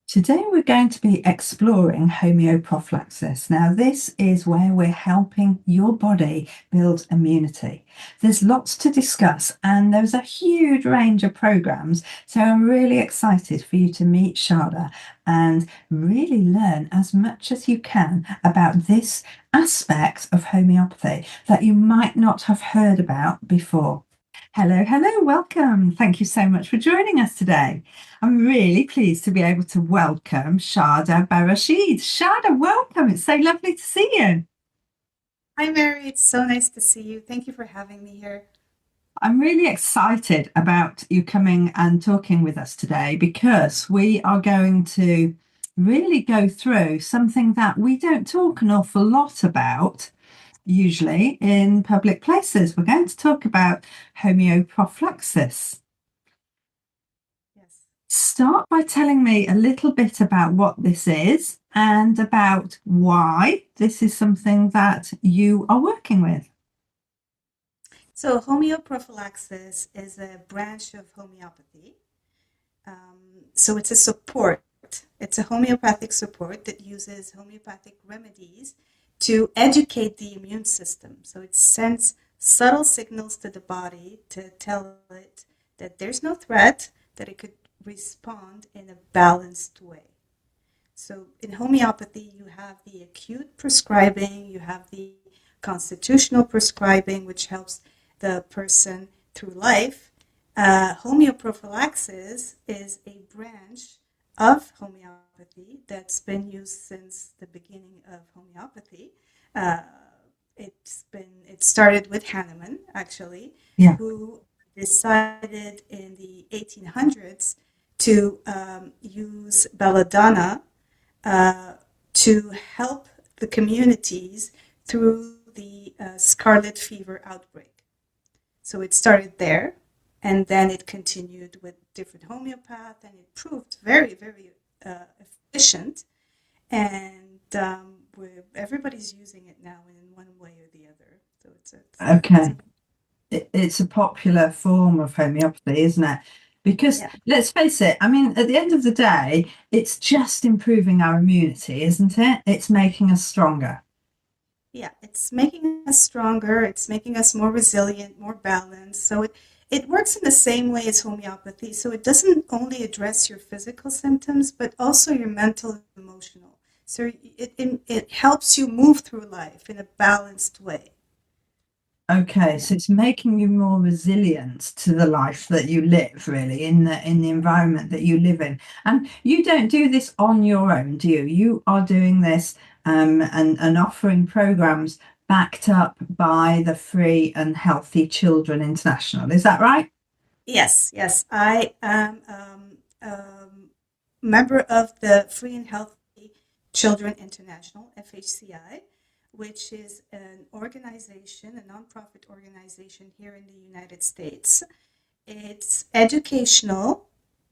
Today we're going to be exploring homeoprophylaxis. Now, this is where we're helping your body build immunity. There's lots to discuss and there's a huge range of programs. So I'm really excited for you to meet Shada and really learn as much as you can about this aspect of homeopathy that you might not have heard about before. Hello, hello, welcome. Thank you so much for joining us today. I'm really pleased to be able to welcome Shada Berechid. Shada, welcome. It's so lovely to see you. Hi, Mary. It's so nice to see you. Thank you for having me here. I'm really excited about you coming and talking with us today because we are going to really go through something that we don't talk an awful lot about usually in public places. We're going to talk about homeoprophylaxis. Yes. Start by telling me a little bit about what this is and about why this is something that you are working with. So, homeoprophylaxis is a branch of homeopathy. So, it's a support, it's a homeopathic support that uses homeopathic remedies to educate the immune system. So, it sends subtle signals to the body to tell it that there's no threat, that it could respond in a balanced way. So in homeopathy, you have the acute prescribing, you have the constitutional prescribing, which helps the person through life. Homeoprophylaxis is a branch of homeopathy that's been used since the beginning of homeopathy. Uh, it started with Hahnemann, actually, Yeah. who decided in the 1800s to use belladonna uh, to help the communities through the scarlet fever outbreak. So it started there, and then it continued with different homeopaths, and it proved very, very efficient. And everybody's using it now in one way or the other. So it's Okay. a It's a popular form of homeopathy, isn't it? Because yeah. let's face it, I mean, at the end of the day, it's just improving our immunity, isn't it? It's making us stronger. Yeah, it's making us stronger. It's making us more resilient, more balanced. So it works in the same way as homeopathy. So it doesn't only address your physical symptoms, but also your mental and emotional. So it helps you move through life in a balanced way. Okay, Yeah. so it's making you more resilient to the life that you live, really, in the environment that you live in. And you don't do this on your own, do you? You are doing this and offering programs backed up by the Free and Healthy Children International. Is that right? Yes, yes. I am member of the Free and Healthy Children International, FHCI, which is an organization, a nonprofit organization here in the United States. It's educational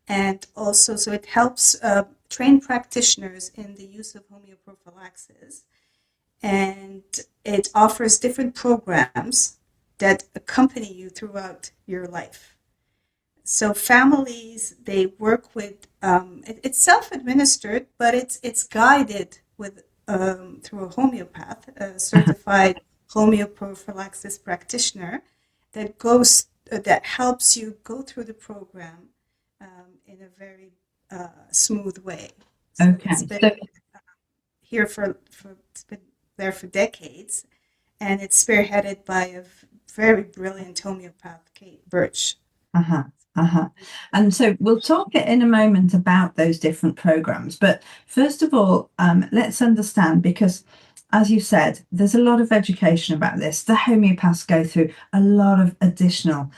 and also so it helps train practitioners in the use of homeoprophylaxis, and it offers different programs that accompany you throughout your life. So families they work with it's self-administered, but it's guided with through a homeopath, a certified homeoprophylaxis practitioner that helps you go through the program in a very smooth way. So it's Okay, been so here for it's been there for decades, and it's spearheaded by a very brilliant homeopath, Kate Birch. uh-huh, uh-huh. And so we'll talk in a moment about those different programs. But first of all, let's understand because, as you said, there's a lot of education about this. The homeopaths go through a lot of additional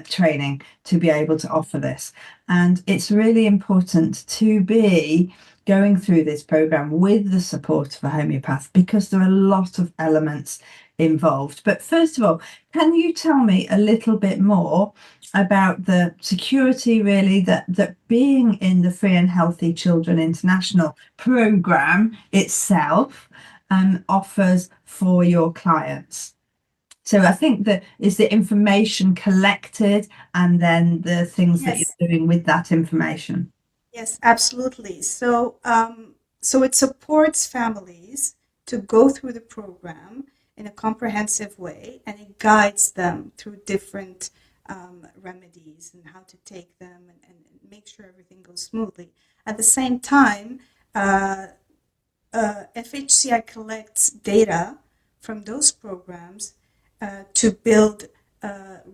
training to be able to offer this. And it's really important to be going through this program with the support of a homeopath because there are a lot of elements involved. But first of all, can you tell me a little bit more about the security really that being in the Free and Healthy Children International program itself offers for your clients? So I think that is the information collected and then the things that Yes, you're doing with that information. Yes, absolutely. So it supports families to go through the program in a comprehensive way, and it guides them through different remedies and how to take them and make sure everything goes smoothly. At the same time, uh, FHCI collects data from those programs to build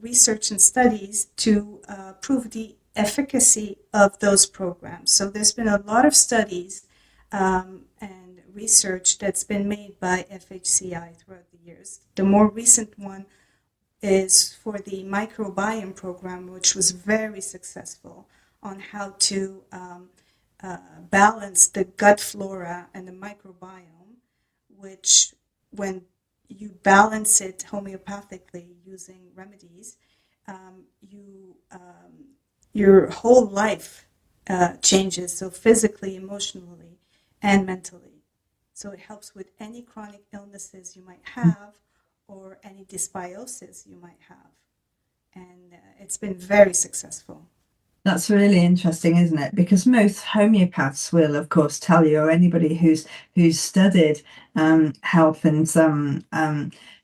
research and studies to prove the efficacy of those programs. So there's been a lot of studies and research that's been made by FHCI throughout the years. The more recent one is for the Microbiome program, which was very successful on how to balance the gut flora and the microbiome, which when you balance it homeopathically using remedies, your whole life changes, so physically, emotionally, and mentally. So it helps with any chronic illnesses you might have or any dysbiosis you might have. And it's been very successful. That's really interesting, isn't it? Because most homeopaths will, of course, tell you, or anybody who's studied health in some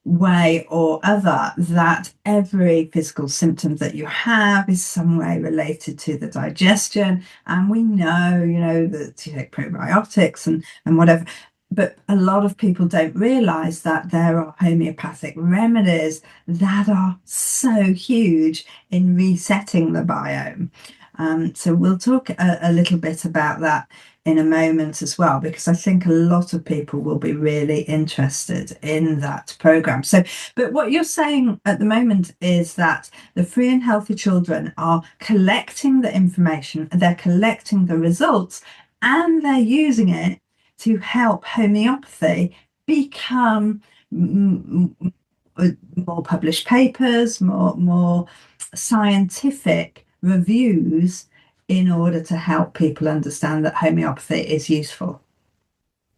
way or other, that every physical symptom that you have is some way related to the digestion. And we know, that you take probiotics and whatever. But a lot of people don't realize that there are homeopathic remedies that are so huge in resetting the biome. So we'll talk a little bit about that in a moment as well, because I think a lot of people will be really interested in that program. So, but what you're saying at the moment is that the Free and Healthy Children are collecting the information, they're collecting the results, and they're using it to help homeopathy become more published papers, more scientific reviews in order to help people understand that homeopathy is useful.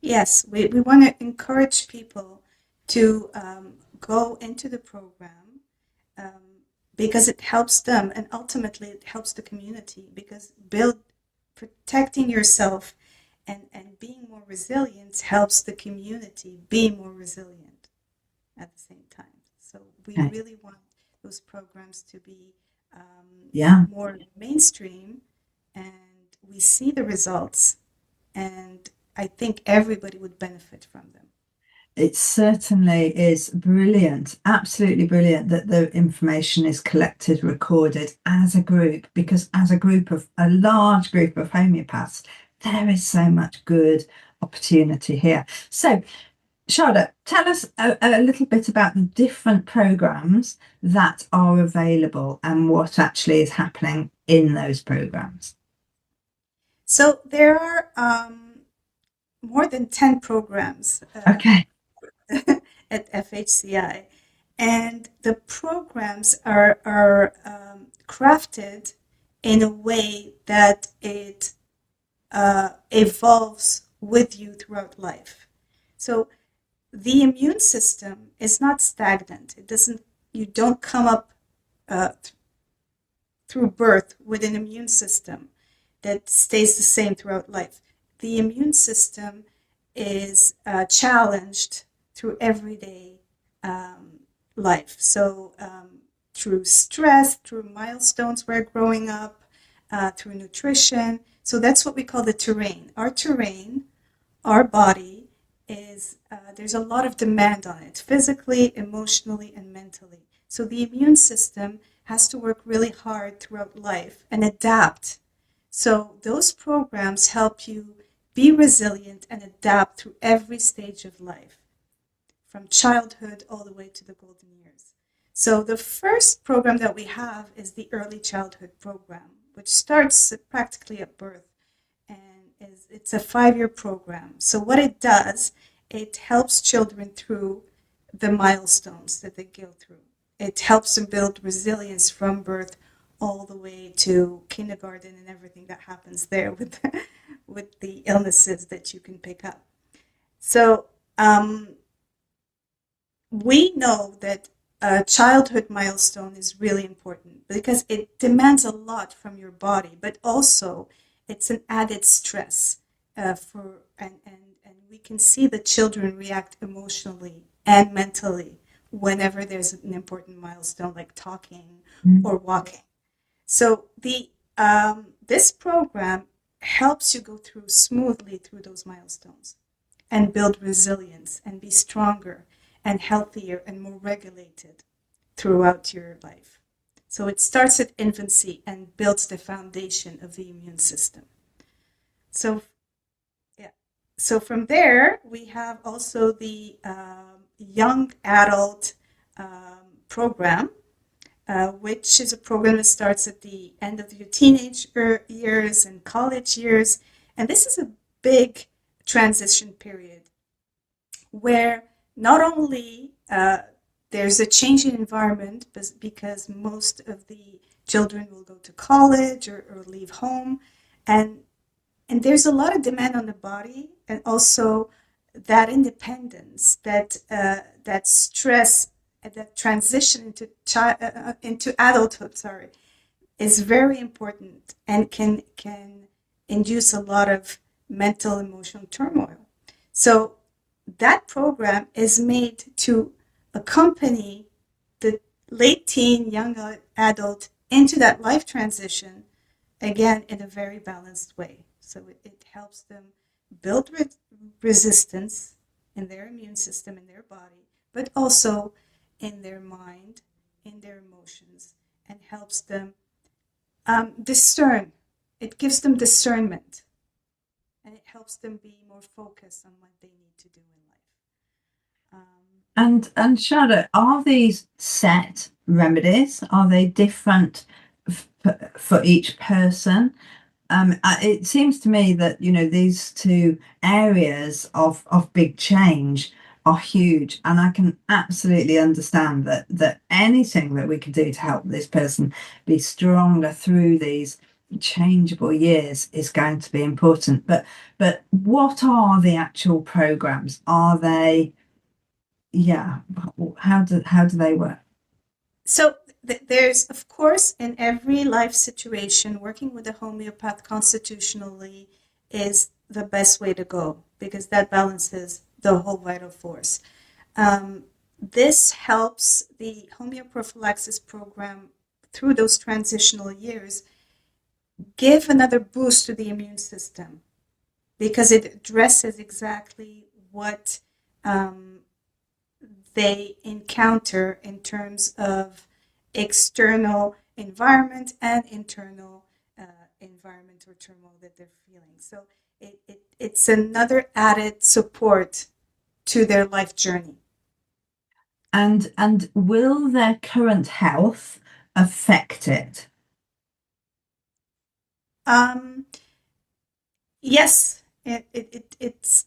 Yes, we want to encourage people to go into the program because it helps them and ultimately it helps the community because protecting yourself and being more resilient helps the community be more resilient at the same time. So we Okay. really want those programs to be Yeah. more mainstream and we see the results and I think everybody would benefit from them. It certainly is brilliant, absolutely brilliant that the information is collected, recorded as a group, because as a large group of homeopaths, there is so much good opportunity here. So, Shada, tell us a little bit about the different programs that are available and what actually is happening in those programs. So there are more than 10 programs Okay. at FHCI, and the programs are crafted in a way that it evolves with you throughout life. So the immune system is not stagnant. It doesn't. You don't come up uh, through birth with an immune system that stays the same throughout life. The immune system is challenged through everyday life. So, through stress, through milestones we're growing up, through nutrition. So, that's what we call the terrain. Our terrain, our body, there's a lot of demand on it physically, emotionally, and mentally. So, the immune system has to work really hard throughout life and adapt. So those programs help you be resilient and adapt through every stage of life, from childhood all the way to the golden years. So the first program that we have is the early childhood program, which starts practically at birth and it's a 5-year program. So what it does, it helps children through the milestones that they go through. It helps them build resilience from birth all the way to kindergarten and everything that happens there with with the illnesses that you can pick up. So we know that a childhood milestone is really important because it demands a lot from your body, but also it's an added stress and we can see the children react emotionally and mentally whenever there's an important milestone like talking or walking. So the this program helps you go through smoothly through those milestones and build resilience and be stronger and healthier and more regulated throughout your life. So it starts at infancy and builds the foundation of the immune system. So yeah. So from there, we have also the young adult program, which is a program that starts at the end of your teenage years and college years. And this is a big transition period where not only there's a change in environment because most of the children will go to college or leave home, and there's a lot of demand on the body, and also that independence, that stress, that transition into adulthood, is very important and can induce a lot of mental emotional turmoil. So that program is made to accompany the late teen, young adult into that life transition, again, in a very balanced way. So it helps them build resistance in their immune system, in their body, but also in their mind, in their emotions, and helps them discern. It gives them discernment, and it helps them be more focused on what they need to do in life. And Shada, are these set remedies? Are they different for each person? It seems to me that these two areas of big change are huge, and I can absolutely understand that anything that we can do to help this person be stronger through these changeable years is going to be important. But what are the actual programs? Are they, yeah, how do they work? So there's, of course, in every life situation, working with a homeopath constitutionally is the best way to go because that balances the whole vital force. This helps the homeoprophylaxis program through those transitional years give another boost to the immune system because it addresses exactly what they encounter in terms of external environment and internal environment or turmoil that they're feeling. So it's another added support to their life journey. And will their current health affect it? Yes, it's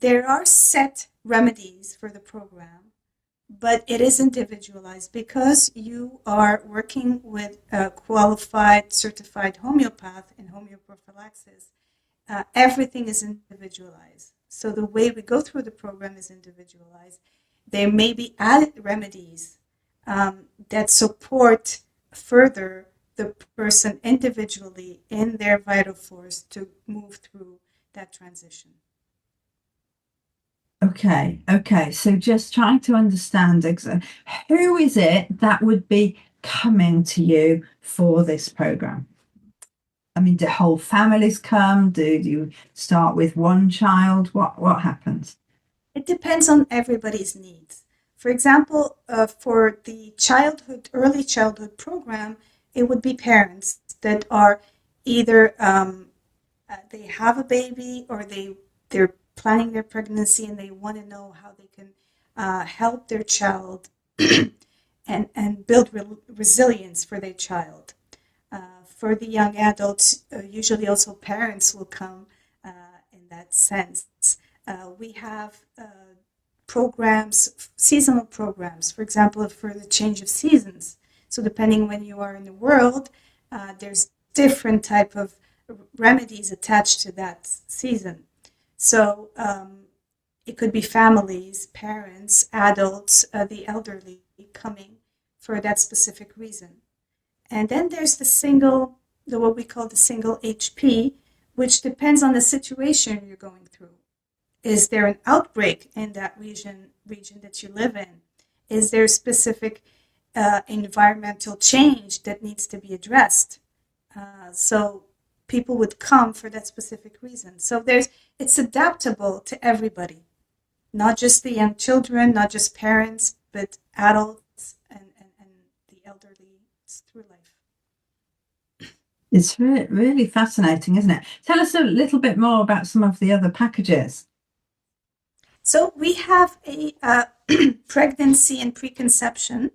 there are set remedies for the program, but it is individualized because you are working with a qualified, certified homeopath in homeoprophylaxis. Everything is individualized. So the way we go through the program is individualized. There may be added remedies that support further the person individually in their vital force to move through that transition. Okay. So just trying to understand who is it that would be coming to you for this program? I mean, do whole families come? Do you start with one child? What happens? It depends on everybody's needs. For example, for the early childhood program, it would be parents that are either they have a baby or they're planning their pregnancy and they want to know how they can help their child and build resilience for their child. For the young adults, usually also parents will come in that sense. We have programs, seasonal programs, for example, for the change of seasons. So depending when you are in the world, there's different type of remedies attached to that season. So it could be families, parents, adults, the elderly coming for that specific reason. And then there's the single what we call the single HP, which depends on the situation you're going through. Is there an outbreak in that region that you live in? Is there specific environmental change that needs to be addressed? So people would come for that specific reason. So it's adaptable to everybody, not just the young children, not just parents, but adults and the elderly through life. It's really fascinating, isn't it? Tell us a little bit more about some of the other packages. So we have a pregnancy and preconception,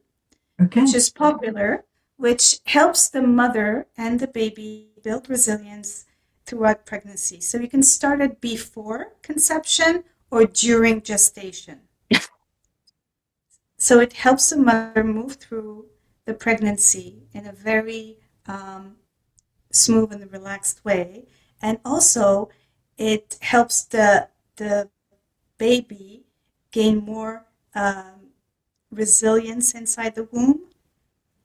Okay. which is popular, which helps the mother and the baby build resilience throughout pregnancy. So you can start it before conception or during gestation. So it helps the mother move through the pregnancy in a very smooth and relaxed way. And also, it helps the baby gain more resilience inside the womb,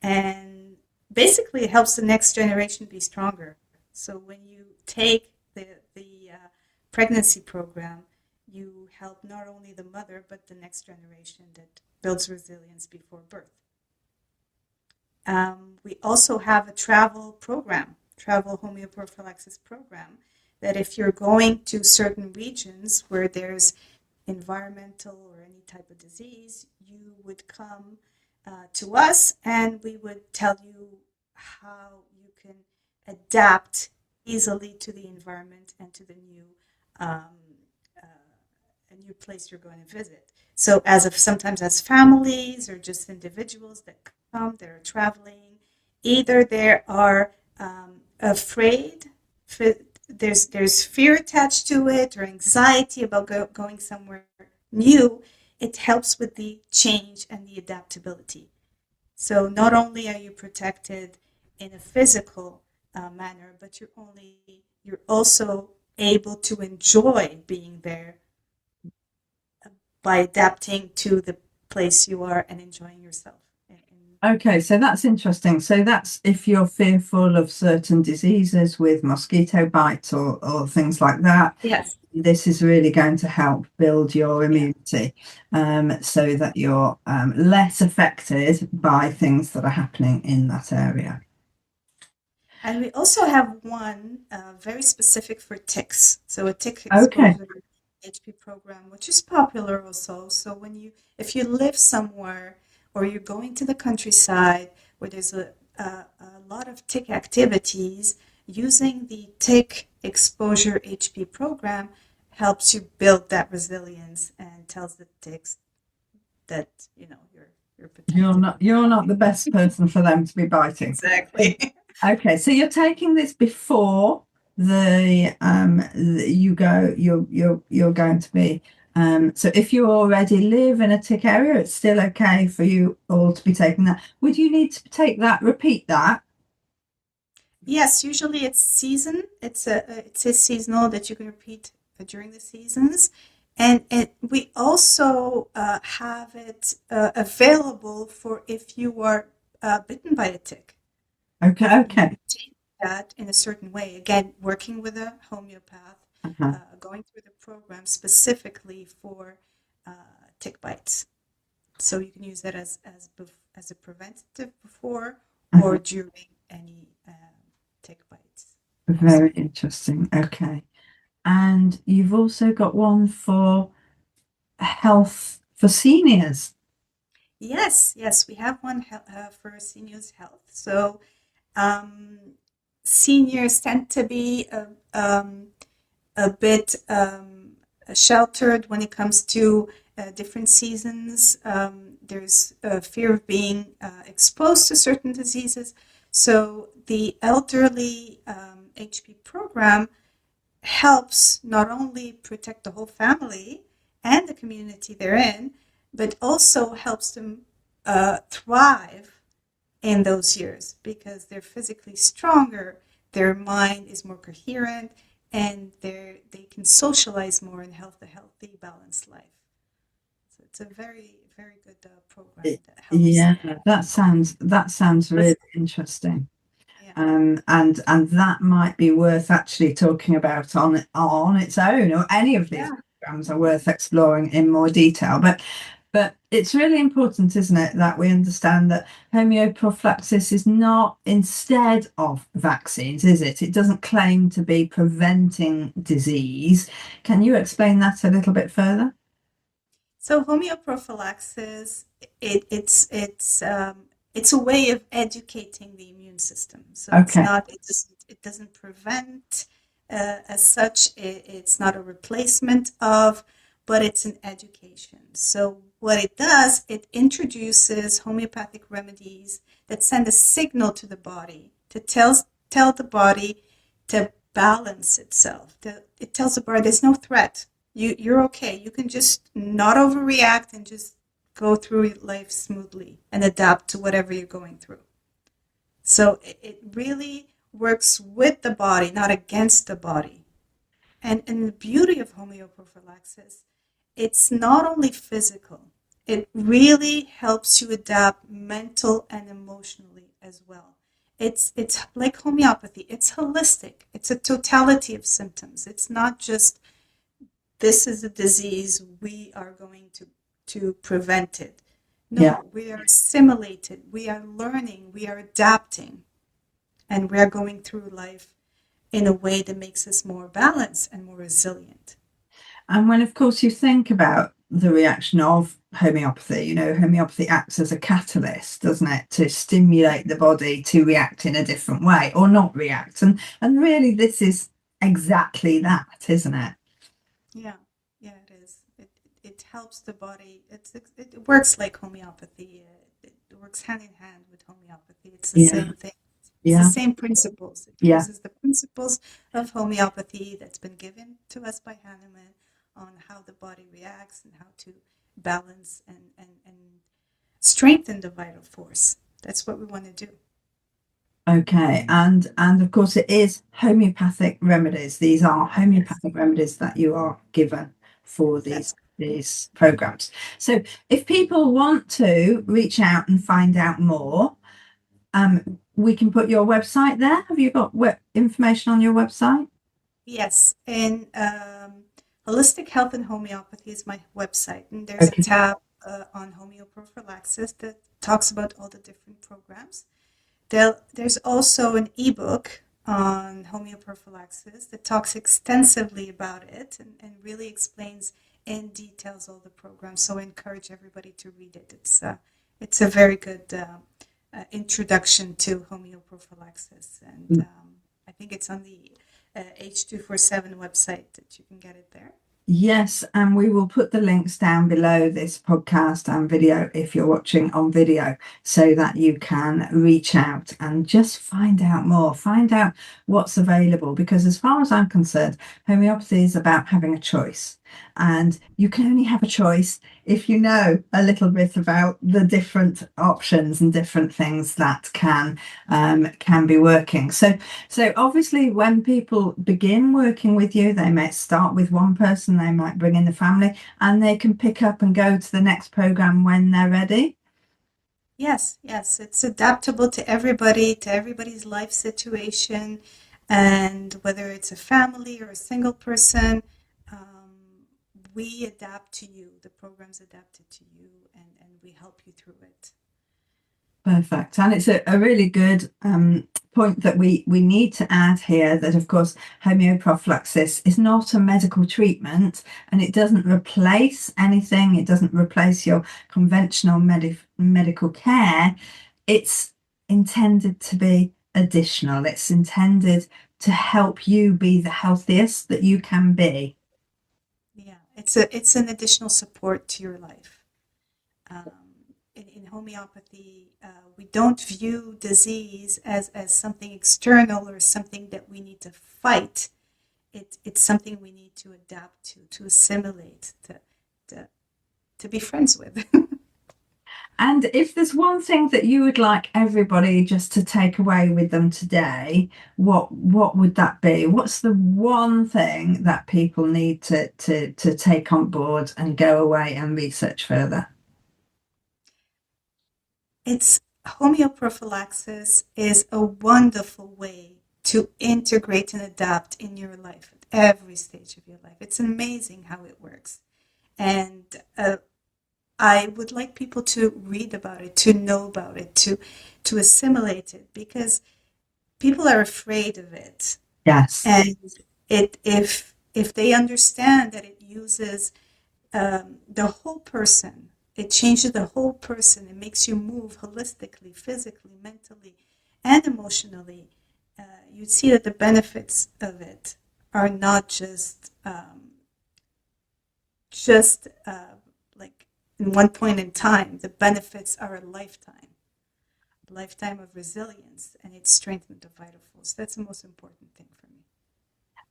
and basically it helps the next generation be stronger. So when you take the pregnancy program, you help not only the mother but the next generation that builds resilience before birth. We also have a travel homeoprophylaxis program, that if you're going to certain regions where there's environmental or any type of disease, you would come to us and we would tell you how you can adapt easily to the environment and to the new place you're going to visit. So sometimes as families or just individuals that come, that are traveling, either they are afraid, there's fear attached to it, or anxiety about going somewhere new, it helps with the change and the adaptability. So not only are you protected in a physical manner, but you're also able to enjoy being there by adapting to the place you are and enjoying yourself. Okay, so that's interesting. So that's if you're fearful of certain diseases with mosquito bites or things like that. Yes. This is really going to help build your immunity, so that you're less affected by things that are happening in that area. And we also have one very specific for ticks. So a tick Okay. exposure HP program, which is popular also. So if you live somewhere or you're going to the countryside where there's a lot of tick activities, using the tick exposure HP program helps you build that resilience and tells the ticks that you're protected. You're not the best person for them to be biting. Exactly. Okay, so you're taking this before you're going to be so if you already live in a tick area, it's still okay for you all to be taking that. Would you need to repeat that? Yes, usually it's season. It's a seasonal that you can repeat during the seasons, and we also have it available for if you are bitten by a tick. Okay. Take that in a certain way. Again, working with a homeopath, going through the program specifically for tick bites. So you can use that as a preventative before or during any tick bites. Very interesting. Okay. And you've also got one for health for seniors. Yes, we have one for seniors' health. So seniors tend to be a bit sheltered when it comes to different seasons. There's a fear of being exposed to certain diseases. So the elderly HP program helps not only protect the whole family and the community they're in, but also helps them thrive in those years because they're physically stronger, their mind is more coherent, and they can socialize more and have a healthy, balanced life. So it's a very, very good program that helps. Yeah, that sounds really interesting. Yeah. and that might be worth actually talking about on its own, or any of these Yeah. programs are worth exploring in more detail. But it's really important, isn't it, that we understand that homeoprophylaxis is not instead of vaccines, is it? It doesn't claim to be preventing disease. Can you explain that a little bit further? So homeoprophylaxis, it's a way of educating the immune system. So it's Okay. not it doesn't prevent as such. It's not a replacement of, but it's an education. So what it does, it introduces homeopathic remedies that send a signal to the body to tell the body to balance itself. It tells the body there's no threat. You're okay. You can just not overreact and just go through life smoothly and adapt to whatever you're going through. So it really works with the body, not against the body. And the beauty of homeoprophylaxis, it's not only physical, it really helps you adapt mental and emotionally as well. It's like homeopathy, it's holistic, it's a totality of symptoms. It's not just this is a disease, we are going to prevent it. Yeah. No, we are assimilated, we are learning, we are adapting, and we are going through life in a way that makes us more balanced and more resilient. And when, of course, you think about the reaction of homeopathy, homeopathy acts as a catalyst, doesn't it, to stimulate the body to react in a different way or not react. And really, this is exactly that, isn't it? Yeah, yeah, it is. It helps the body. It works like homeopathy. It works hand in hand with homeopathy. It's the Yeah, same thing. It's the yeah, same principles. It yeah. uses the principles of homeopathy that's been given to us by Hahnemann on how the body reacts and how to balance and strengthen the vital force. That's what we want to do. Okay, and of course it is homeopathic remedies. These are Yes, homeopathic remedies that you are given for that's these programs. So if people want to reach out and find out more, we can put your website there. Have you got information on your website? yes. And Holistic Health and Homeopathy is my website, and there's a Okay. tab on homeoprophylaxis that talks about all the different programs. There's also an ebook on homeoprophylaxis that talks extensively about it and really explains in details all the programs. So I encourage everybody to read it. It's a very good introduction to homeoprophylaxis, and I think it's on the H247 website that you can get it there. Yes, and we will put the links down below this podcast and video if you're watching on video, so that you can reach out and just find out more, find out what's available. Because as far as I'm concerned, homeopathy is about having a choice. And you can only have a choice if you know a little bit about the different options and different things that can be working. So obviously, when people begin working with you, they may start with one person, they might bring in the family, and they can pick up and go to the next program when they're ready. Yes, yes, it's adaptable to everybody's life situation, and whether it's a family or a single person, we adapt to you. The program's adapted to you, and we help you through it. Perfect. And it's a really good point that we need to add here, that of course homeoprophylaxis is not a medical treatment, and it doesn't replace anything. It doesn't replace your conventional medical care. It's intended to be additional. It's intended to help you be the healthiest that you can be. Yeah, it's an additional support to your life. Um, in homeopathy, we don't view disease as something external or something that we need to fight. It's something we need to adapt to assimilate, to, to be friends with. And if there's one thing that you would like everybody just to take away with them today, what would that be? What's the one thing that people need to take on board and go away and research further? It's homeoprophylaxis is a wonderful way to integrate and adapt in your life at every stage of your life. It's amazing how it works. And I would like people to read about it, to know about it, to assimilate it, because people are afraid of it. Yes. And if they understand that it uses the whole person, it changes the whole person. It makes you move holistically, physically, mentally, and emotionally. You'd see that the benefits of it are not just like in one point in time. The benefits are a lifetime of resilience, and it strengthens the vital force. That's the most important thing for me.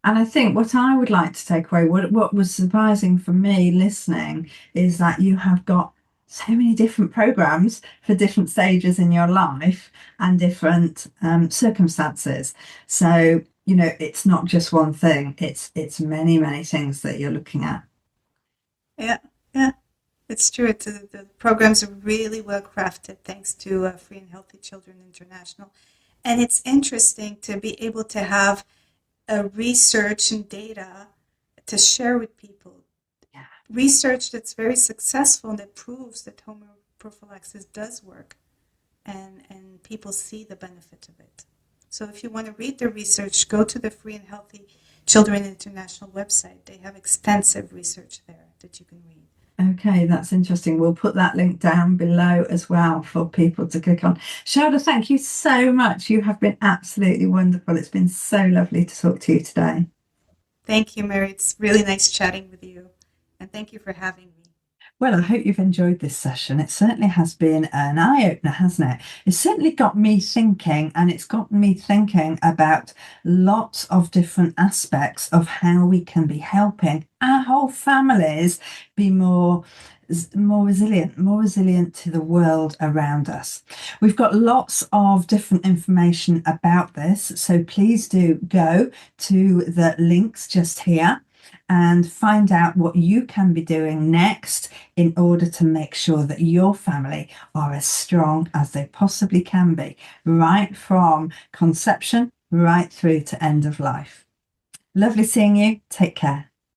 And I think what I would like to take away, what was surprising for me listening, is that you have got so many different programs for different stages in your life and different circumstances. So, you know, it's not just one thing, it's many, many things that you're looking at. Yeah, yeah, it's true. The programs are really well crafted thanks to Free and Healthy Children International. And it's interesting to be able to have research and data to share with people. Yeah. Research that's very successful and that proves that homeoprophylaxis does work, and people see the benefit of it. So if you want to read the research, go to the Free and Healthy Children International website. They have extensive research there that you can read. Okay, that's interesting. We'll put that link down below as well for people to click on. Shada, thank you so much. You have been absolutely wonderful. It's been so lovely to talk to you today. Thank you, Mary. It's really nice chatting with you. And thank you for having me. Well, I hope you've enjoyed this session. It certainly has been an eye-opener, hasn't it? It's certainly got me thinking, and it's got me thinking about lots of different aspects of how we can be helping our whole families be more resilient to the world around us. We've got lots of different information about this, so please do go to the links just here and find out what you can be doing next in order to make sure that your family are as strong as they possibly can be, right from conception right through to end of life. Lovely seeing you. Take care.